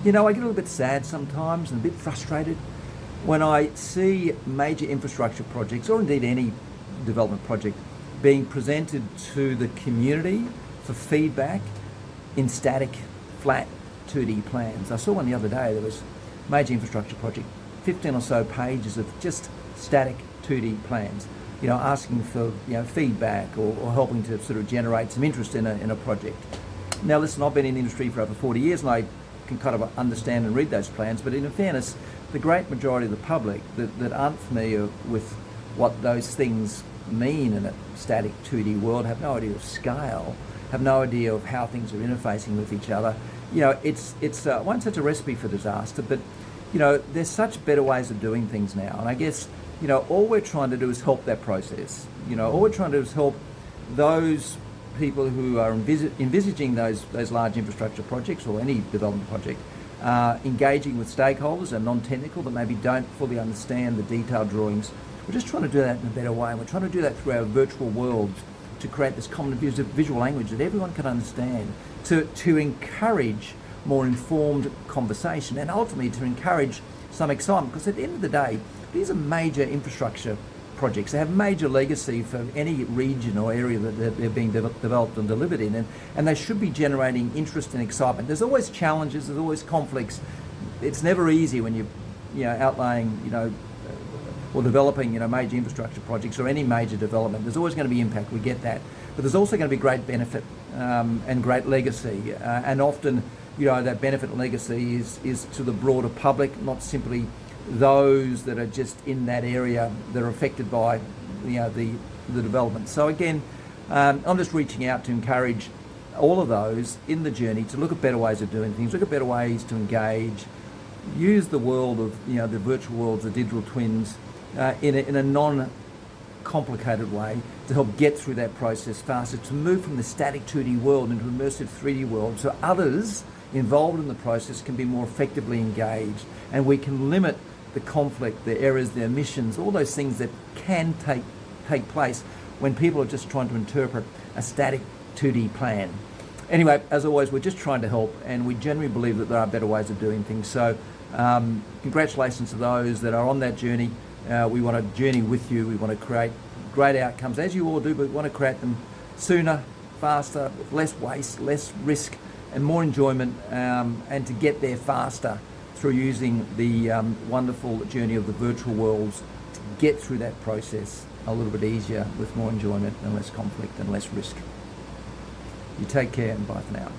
You know, I get a little bit sad sometimes and a bit frustrated when I see major infrastructure projects, or indeed any development project, being presented to the community for feedback in static, flat 2D plans. I saw one the other day. There was a major infrastructure project, 15 or so pages of just static 2D plans, you know, asking for, you know, feedback or helping to sort of generate some interest in a project. Now listen, I've been in the industry for over 40 years and I can kind of understand and read those plans, but in fairness, the great majority of the public that aren't familiar with what those things mean in a static 2D world have no idea of scale, have no idea of how things are interfacing with each other. You know, it's one such a recipe for disaster, but you know, there's such better ways of doing things now, and I guess, you know, all we're trying to do is help that process. You know, all we're trying to do is help those people who are envisaging those large infrastructure projects or any development project, engaging with stakeholders and non-technical that maybe don't fully understand the detailed drawings. We're just trying to do that in a better way, and we're trying to do that through our virtual worlds to create this common visual language that everyone can understand, to encourage more informed conversation and ultimately to encourage some excitement, because at the end of the day, these are major infrastructure projects. They have major legacy for any region or area that they're being developed and delivered in, and they should be generating interest and excitement. There's always challenges, there's always conflicts. It's never easy when you know, outlaying, you know, or developing, you know, major infrastructure projects or any major development. There's always going to be impact, we get that, but there's also going to be great benefit and great legacy, and often, you know, that benefit and legacy is to the broader public, not simply those that are just in that area that are affected by, you know, the development. So again, I'm just reaching out to encourage all of those in the journey to look at better ways of doing things, look at better ways to engage, use the world of, you know, the virtual worlds, the digital twins, in a non-complicated way to help get through that process faster, to move from the static 2D world into immersive 3D world, so others involved in the process can be more effectively engaged, and we can limit the conflict, the errors, the omissions, all those things that can take place when people are just trying to interpret a static 2D plan. Anyway, as always, we're just trying to help, and we generally believe that there are better ways of doing things. So congratulations to those that are on that journey. We want to journey with you. We want to create great outcomes, as you all do, but we want to create them sooner, faster, with less waste, less risk, and more enjoyment, and to get there faster through using the wonderful journey of the virtual worlds to get through that process a little bit easier with more enjoyment and less conflict and less risk. You take care and bye for now.